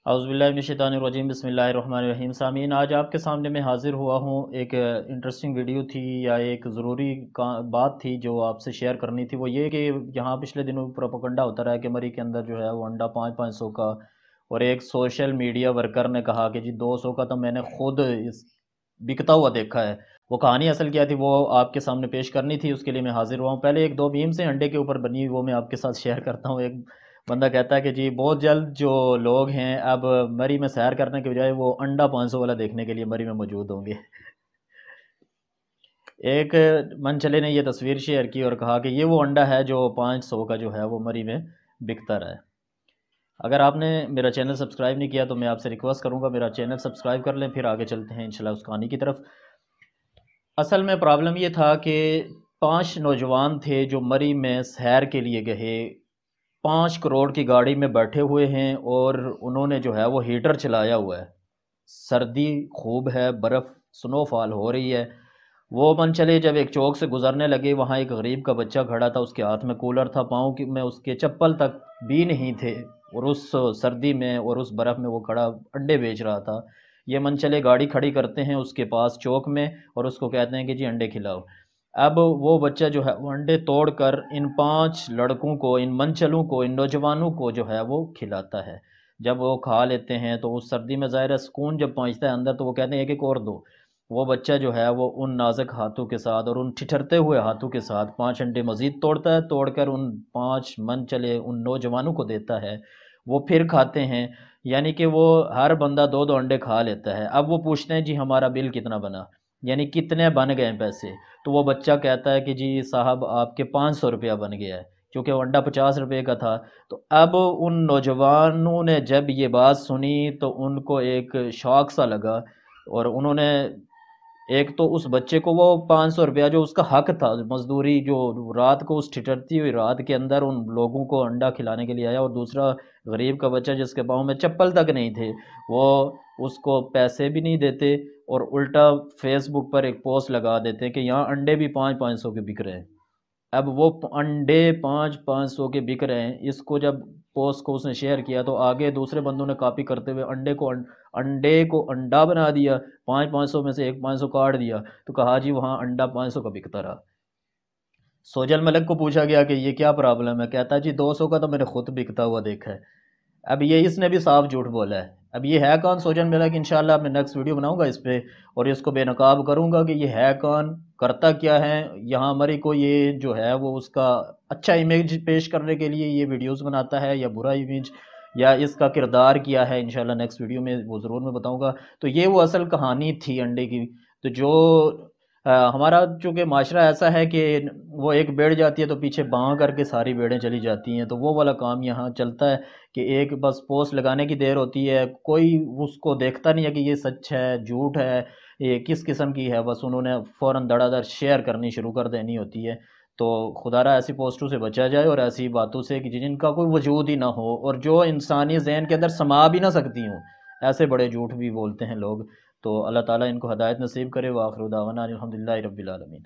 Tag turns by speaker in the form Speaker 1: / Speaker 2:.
Speaker 1: اعوذ باللہ من الشیطان الرجیم، بسم اللہ الرحمن الرحیم۔ سامعین، آج آپ کے سامنے میں حاضر ہوا ہوں۔ ایک انٹرسٹنگ ویڈیو تھی یا ایک ضروری بات تھی جو آپ سے شیئر کرنی تھی۔ وہ یہ کہ یہاں پچھلے دنوں پروپیگنڈا ہوتا رہا ہے کہ مری کے اندر جو ہے وہ انڈا 500 کا، اور ایک سوشل میڈیا ورکر نے کہا کہ جی 200 کا تو میں نے خود بکتا ہوا دیکھا ہے۔ وہ کہانی اصل کیا تھی وہ آپ کے سامنے پیش کرنی تھی، اس کے لیے میں حاضر ہوا ہوں۔ پہلے ایک دو میم سے انڈے کے اوپر بنی ہوئی وہ میں آپ کے ساتھ شیئر کرتا ہوں۔ ایک بندہ کہتا ہے کہ جی بہت جلد جو لوگ ہیں اب مری میں سیر کرنے کے بجائے وہ انڈا 500 والا دیکھنے کے لیے مری میں موجود ہوں گے۔ ایک منچلے نے یہ تصویر شیئر کی اور کہا کہ یہ وہ انڈا ہے جو 500 کا جو ہے وہ مری میں بکتا رہا ہے۔ اگر آپ نے میرا چینل سبسکرائب نہیں کیا تو میں آپ سے ریکویسٹ کروں گا میرا چینل سبسکرائب کر لیں، پھر آگے چلتے ہیں انشاءاللہ اس کہانی کی طرف۔ اصل میں پرابلم یہ تھا کہ 5 نوجوان تھے جو مری میں سیر کے لیے گئے، 5 کروڑ کی گاڑی میں بیٹھے ہوئے ہیں اور انہوں نے جو ہے وہ ہیٹر چلایا ہوا ہے، سردی خوب ہے، برف سنو فال ہو رہی ہے۔ وہ من چلے جب ایک چوک سے گزرنے لگے، وہاں ایک غریب کا بچہ کھڑا تھا، اس کے ہاتھ میں کولر تھا، پاؤں میں اس کے چپل تک بھی نہیں تھے، اور اس سردی میں اور اس برف میں وہ کھڑا انڈے بیچ رہا تھا۔ یہ من چلے گاڑی کھڑی کرتے ہیں اس کے پاس چوک میں اور اس کو کہتے ہیں کہ جی انڈے کھلاؤ۔ اب وہ بچہ جو ہے وہ انڈے توڑ کر ان 5 لڑکوں کو، ان منچلوں کو، ان نوجوانوں کو جو ہے وہ کھلاتا ہے۔ جب وہ کھا لیتے ہیں تو اس سردی میں ظاہر ہے سکون جب پہنچتا ہے اندر، تو وہ کہتے ہیں ایک ایک اور دو۔ وہ بچہ جو ہے وہ ان نازک ہاتھوں کے ساتھ اور ان ٹھٹھرتے ہوئے ہاتھوں کے ساتھ 5 انڈے مزید توڑتا ہے، توڑ کر ان 5 منچلے ان نوجوانوں کو دیتا ہے۔ وہ پھر کھاتے ہیں، یعنی کہ وہ ہر بندہ 2 انڈے کھا لیتا ہے۔ اب وہ پوچھتے ہیں جی ہمارا بل کتنا بنا، یعنی کتنے بن گئے پیسے؟ تو وہ بچہ کہتا ہے کہ جی صاحب آپ کے 500 روپیہ بن گیا ہے، کیونکہ وہ انڈا 50 روپے کا تھا۔ تو اب ان نوجوانوں نے جب یہ بات سنی تو ان کو ایک شوق سا لگا، اور انہوں نے ایک تو اس بچے کو وہ 500 روپیہ جو اس کا حق تھا مزدوری، جو رات کو اس ٹھٹرتی ہوئی رات کے اندر ان لوگوں کو انڈا کھلانے کے لیے آیا، اور دوسرا غریب کا بچہ جس کے پاؤں میں چپل تک نہیں تھے، وہ اس کو پیسے بھی نہیں دیتے اور الٹا فیس بک پر ایک پوسٹ لگا دیتے کہ یہاں انڈے بھی 500 کے بک رہے ہیں۔ اب وہ انڈے 500 کے بک رہے ہیں، اس کو جب پوسٹ کو اس نے شیئر کیا تو آگے دوسرے بندوں نے کاپی کرتے ہوئے انڈے کو انڈا بنا دیا، 500 میں سے ایک 500 کاٹ دیا، تو کہا جی وہاں انڈا 500 کا بکتا رہا۔ سوجل ملک کو پوچھا گیا کہ یہ کیا پرابلم ہے، کہتا جی 200 کا تو میں نے خود بکتا ہوا دیکھا ہے۔ اب یہ اس نے بھی صاف جھوٹ بولا ہے۔ اب یہ ہے کون سوجل ملک؟ انشاءاللہ میں نیکسٹ ویڈیو بناؤں گا اس پہ اور اس کو بے نقاب کروں گا کہ یہ ہے کون، کرتا کیا ہے یہاں مری کو، یہ جو ہے وہ اس کا اچھا امیج پیش کرنے کے لیے یہ ویڈیوز بناتا ہے یا برا امیج، یا اس کا کردار کیا ہے، انشاءاللہ نیکسٹ ویڈیو میں وہ ضرور میں بتاؤں گا۔ تو یہ وہ اصل کہانی تھی انڈے کی۔ تو جو ہمارا چونکہ معاشرہ ایسا ہے کہ وہ ایک بیڑ جاتی ہے تو پیچھے باں کر کے ساری بیڑیں چلی جاتی ہیں، تو وہ والا کام یہاں چلتا ہے کہ ایک بس پوسٹ لگانے کی دیر ہوتی ہے، کوئی اس کو دیکھتا نہیں ہے کہ یہ سچ ہے جھوٹ ہے، یہ کس قسم کی ہے، بس انہوں نے فوراً دڑا دڑ شیئر کرنی شروع کر دینی ہوتی ہے۔ تو خدا را ایسی پوسٹوں سے بچا جائے اور ایسی باتوں سے کہ جن کا کوئی وجود ہی نہ ہو اور جو انسانی ذہن کے اندر سما بھی نہ سکتی ہوں، ایسے بڑے جھوٹ بھی بولتے ہیں لوگ۔ تو اللہ تعالیٰ ان کو ہدایت نصیب کرے۔ وآخر دعوانا الحمدللہ رب العالمین۔